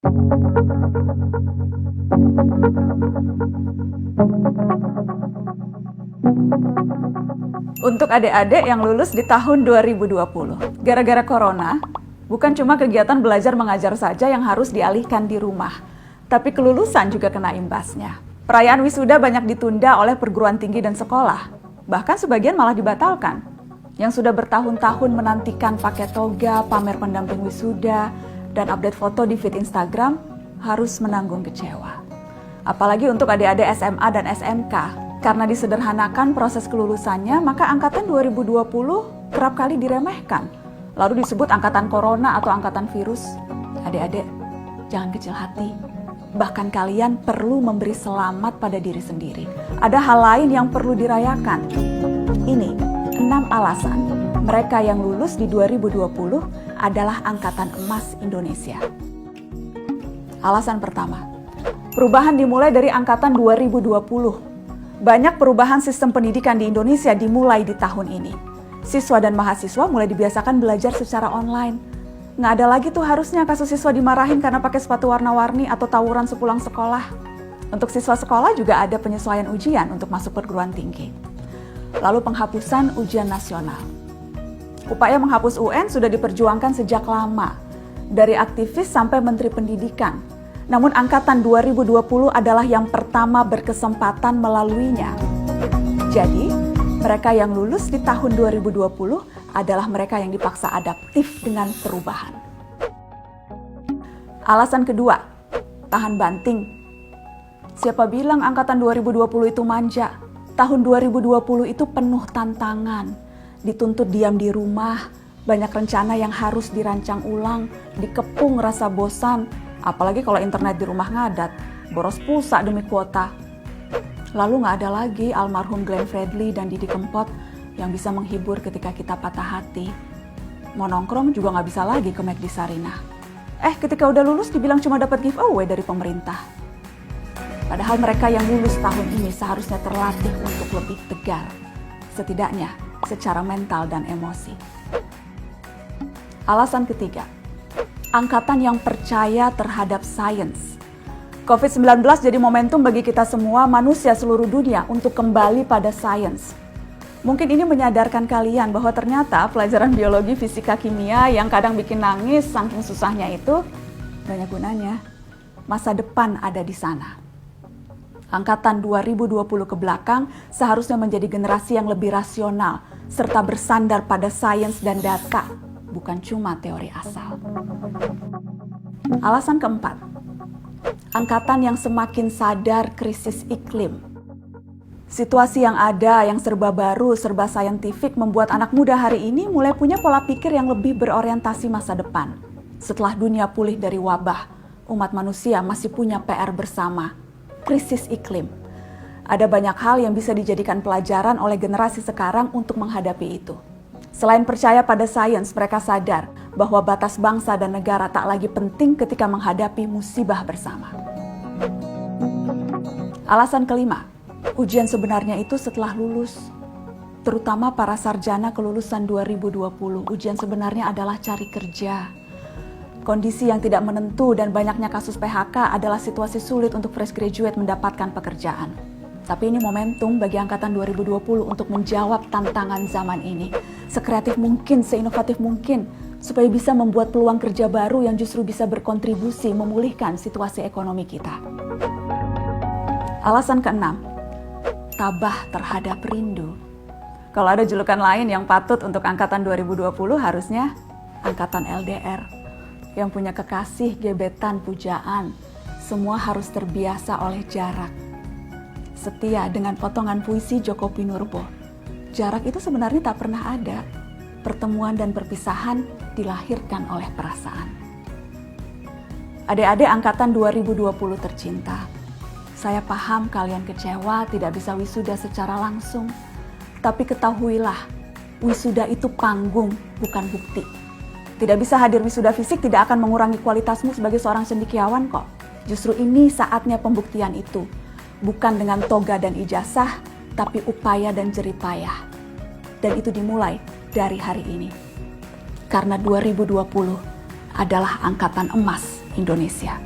Untuk adik-adik yang lulus di tahun 2020, gara-gara corona, bukan cuma kegiatan belajar mengajar saja yang harus dialihkan di rumah, tapi kelulusan juga kena imbasnya. Perayaan wisuda banyak ditunda oleh perguruan tinggi dan sekolah, bahkan sebagian malah dibatalkan. Yang sudah bertahun-tahun menantikan pakai toga, pamer pendamping wisuda, dan update foto di feed Instagram, harus menanggung kecewa. Apalagi untuk adik-adik SMA dan SMK. Karena disederhanakan proses kelulusannya, maka angkatan 2020 kerap kali diremehkan. Lalu disebut angkatan corona atau angkatan virus. Adik-adik, jangan kecil hati. Bahkan kalian perlu memberi selamat pada diri sendiri. Ada hal lain yang perlu dirayakan. Ini 6 alasan mereka yang lulus di 2020 adalah angkatan emas Indonesia. Alasan pertama, perubahan dimulai dari angkatan 2020. Banyak perubahan sistem pendidikan di Indonesia dimulai di tahun ini. Siswa dan mahasiswa mulai dibiasakan belajar secara online. Nggak ada lagi tuh harusnya kasus siswa dimarahin karena pakai sepatu warna-warni atau tawuran sepulang sekolah. Untuk siswa sekolah juga ada penyesuaian ujian untuk masuk perguruan tinggi. Lalu penghapusan ujian nasional. Upaya menghapus UN sudah diperjuangkan sejak lama, dari aktivis sampai Menteri Pendidikan. Namun angkatan 2020 adalah yang pertama berkesempatan melaluinya. Jadi, mereka yang lulus di tahun 2020 adalah mereka yang dipaksa adaptif dengan perubahan. Alasan kedua, tahan banting. Siapa bilang angkatan 2020 itu manja? Tahun 2020 itu penuh tantangan. Dituntut diam di rumah, banyak rencana yang harus dirancang ulang, dikepung rasa bosan, apalagi kalau internet di rumah ngadat, boros pulsa demi kuota. Lalu nggak ada lagi almarhum Glenn Fredly dan Didi Kempot yang bisa menghibur ketika kita patah hati. Mau nongkrong juga nggak bisa lagi ke McD Sarinah. Ketika udah lulus dibilang cuma dapat giveaway dari pemerintah. Padahal mereka yang lulus tahun ini seharusnya terlatih untuk lebih tegar. Setidaknya secara mental dan emosi. Alasan ketiga, angkatan yang percaya terhadap sains. COVID-19 jadi momentum bagi kita semua manusia seluruh dunia untuk kembali pada sains. Mungkin ini menyadarkan kalian bahwa ternyata pelajaran biologi, fisika, kimia yang kadang bikin nangis saking susahnya itu banyak gunanya. Masa depan ada di sana. Angkatan 2020 ke belakang seharusnya menjadi generasi yang lebih rasional serta bersandar pada sains dan data, bukan cuma teori asal. Alasan keempat, angkatan yang semakin sadar krisis iklim. Situasi yang ada, yang serba baru, serba saintifik membuat anak muda hari ini mulai punya pola pikir yang lebih berorientasi masa depan. Setelah dunia pulih dari wabah, umat manusia masih punya PR bersama, krisis iklim. Ada banyak hal yang bisa dijadikan pelajaran oleh generasi sekarang untuk menghadapi itu. Selain percaya pada sains, mereka sadar bahwa batas bangsa dan negara tak lagi penting ketika menghadapi musibah bersama. Alasan kelima, ujian sebenarnya itu setelah lulus. Terutama para sarjana kelulusan 2020, ujian sebenarnya adalah cari kerja. Kondisi yang tidak menentu dan banyaknya kasus PHK adalah situasi sulit untuk fresh graduate mendapatkan pekerjaan. Tapi ini momentum bagi angkatan 2020 untuk menjawab tantangan zaman ini. Sekreatif mungkin, seinovatif mungkin, supaya bisa membuat peluang kerja baru yang justru bisa berkontribusi memulihkan situasi ekonomi kita. Alasan keenam, tabah terhadap rindu. Kalau ada julukan lain yang patut untuk angkatan 2020 harusnya angkatan LDR. Yang punya kekasih, gebetan, pujaan, semua harus terbiasa oleh jarak. Setia dengan potongan puisi Djoko Pinurbo. Jarak itu sebenarnya tak pernah ada. Pertemuan dan perpisahan dilahirkan oleh perasaan. Adik-adik angkatan 2020 tercinta, saya paham kalian kecewa tidak bisa wisuda secara langsung. Tapi ketahuilah, wisuda itu panggung, bukan bukti. Tidak bisa hadir wisuda fisik tidak akan mengurangi kualitasmu sebagai seorang cendekiawan kok. Justru ini saatnya pembuktian itu. Bukan dengan toga dan ijazah, tapi upaya dan jerih payah. Dan itu dimulai dari hari ini. Karena 2020 adalah angkatan emas Indonesia.